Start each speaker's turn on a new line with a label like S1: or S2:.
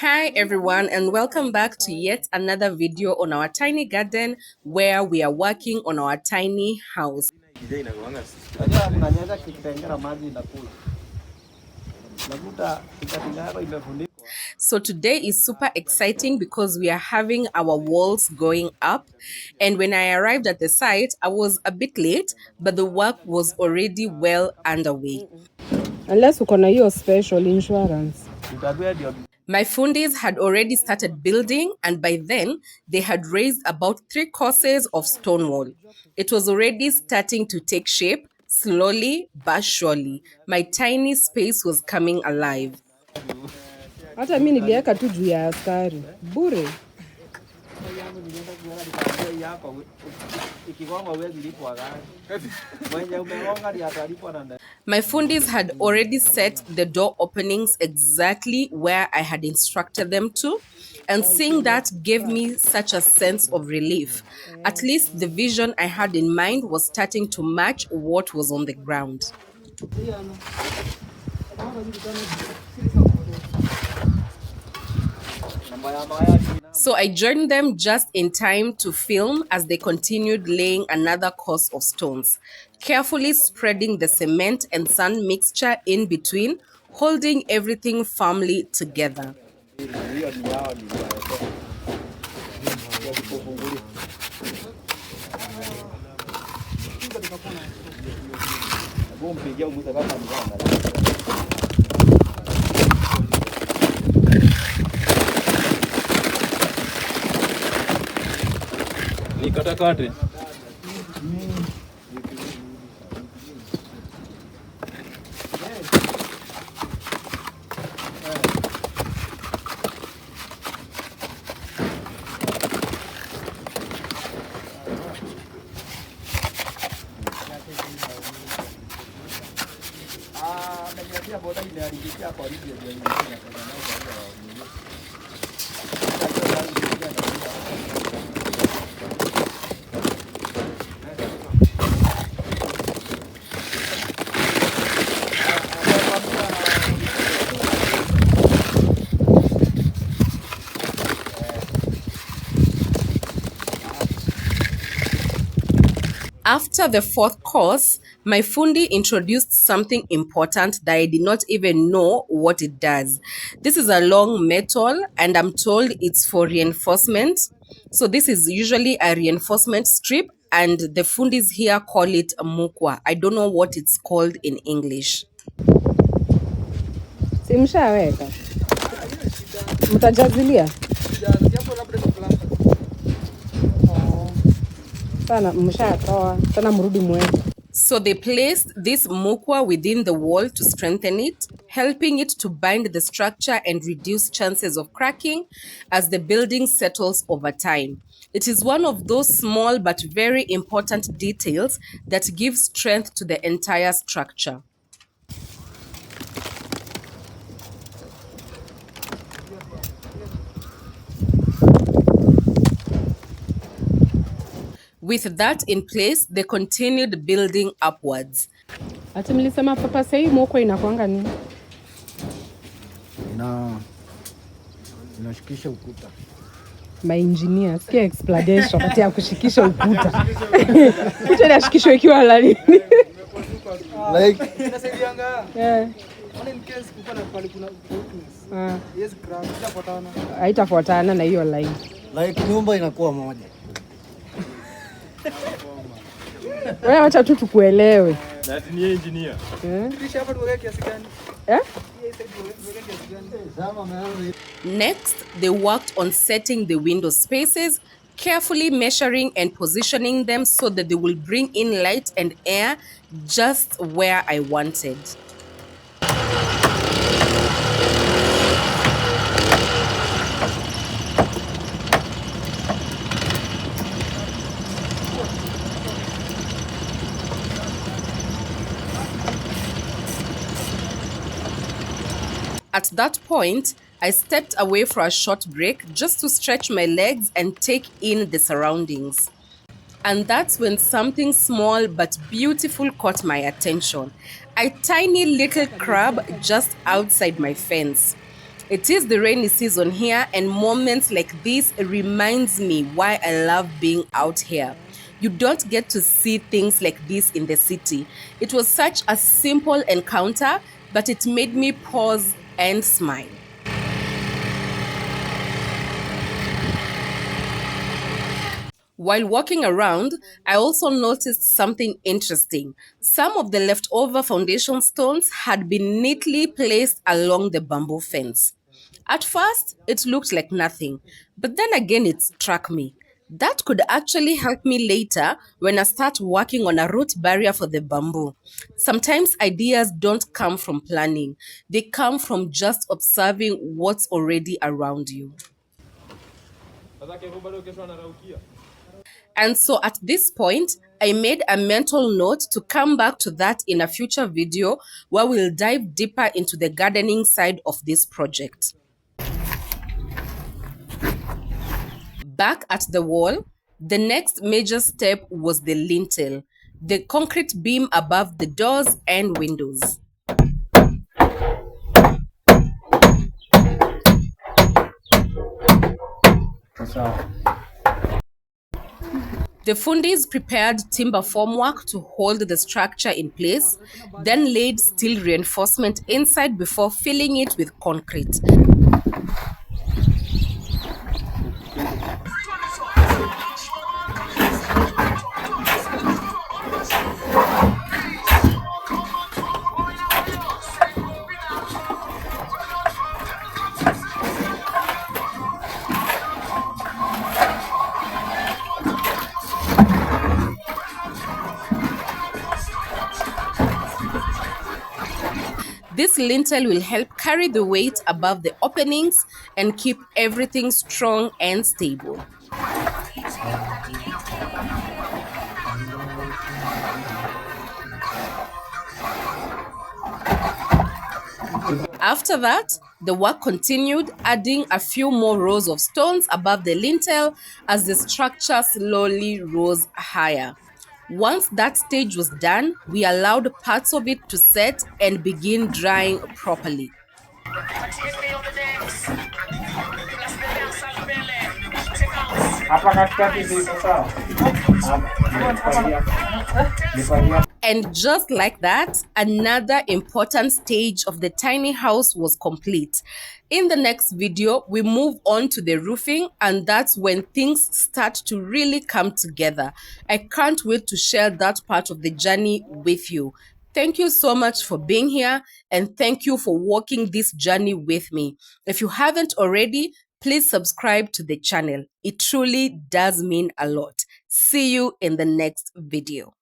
S1: Hi everyone, and welcome back to yet another video on our tiny garden where we are working on our tiny house. So today is super exciting because we are having our walls going up, and when I arrived at the site I was a bit late, but the work was already well underway.
S2: Unless uko na hiyo special insurance.
S1: My fundis had already started building, and by then they had raised about 3 courses of stone wall. It was already starting to take shape, slowly but surely. My tiny space was coming alive.
S2: Hata mimi niliweka tu juu ya askari bure.
S1: My fundis had already set the door openings exactly where I had instructed them to, and seeing that gave me such a sense of relief. At least the vision I had in mind was starting to match what was on the ground. So I joined them just in time to film as they continued laying another course of stones, carefully spreading the cement and sand mixture in between, holding everything firmly together.
S3: Nikatakate.
S1: After the 4th course, my fundi introduced something important that I did not even know what it does. This is a long metal, and I'm told it's for reinforcement. So this is usually a reinforcement strip, and the fundis here call it mukwa. I don't know what it's called in English.
S2: Si mshaweka. Mtajazilia. Sana mshatoa. Sana mrudi mweke.
S1: So they placed this mukwa within the wall to strengthen it, helping it to bind the structure and reduce chances of cracking as the building settles over time. It is one of those small but very important details that give strength to the entire structure. With that in place, they continued building upwards.
S2: Ati mlisema papa sasa hii moko inakuanga nini?
S3: Inashikisha ukuta.
S2: My engineer, sikia explanation kati ya kushikisha ukuta. Kitu inashikishwa ikiwa la nini?
S3: Like
S4: inasaidianga.
S2: Eh.
S4: Only in case kuko na pale kuna weakness. Yes, crack itafuatana.
S2: Haitafuatana na hiyo line.
S3: like nyumba inakuwa moja.
S2: Wewe acha tu tukuelewe.
S3: That ni engineer.
S4: Kisha hapa tuweke kiasi gani?
S2: Eh?
S1: Next, they worked on setting the window spaces, carefully measuring and positioning them so that they will bring in light and air just where I wanted. At that point, I stepped away for a short break just to stretch my legs and take in the surroundings. And that's when something small but beautiful caught my attention. A tiny little crab just outside my fence. It is the rainy season here, and moments like this reminds me why I love being out here. You don't get to see things like this in the city. It was such a simple encounter, but it made me pause and smile. While walking around, I also noticed something interesting. Some of the leftover foundation stones had been neatly placed along the bamboo fence. At first, it looked like nothing, but then again it struck me. That could actually help me later when I start working on a root barrier for the bamboo. Sometimes ideas don't come from planning, they come from just observing what's already around you. And so at this point, I made a mental note to come back to that in a future video where we'll dive deeper into the gardening side of this project. Back at the wall, the next major step was the lintel, the concrete beam above the doors and windows. The fundis prepared timber formwork to hold the structure in place, then laid steel reinforcement inside before filling it with concrete. This lintel will help carry the weight above the openings and keep everything strong and stable. After that, the work continued, adding a few more rows of stones above the lintel as the structure slowly rose higher. Once that stage was done, we allowed parts of it to set and begin drying properly. And just like that, another important stage of the tiny house was complete. In the next video, we move on to the roofing, and that's when things start to really come together. I can't wait to share that part of the journey with you. Thank you so much for being here, and thank you for walking this journey with me. If you haven't already, please subscribe to the channel. It truly does mean a lot. See you in the next video.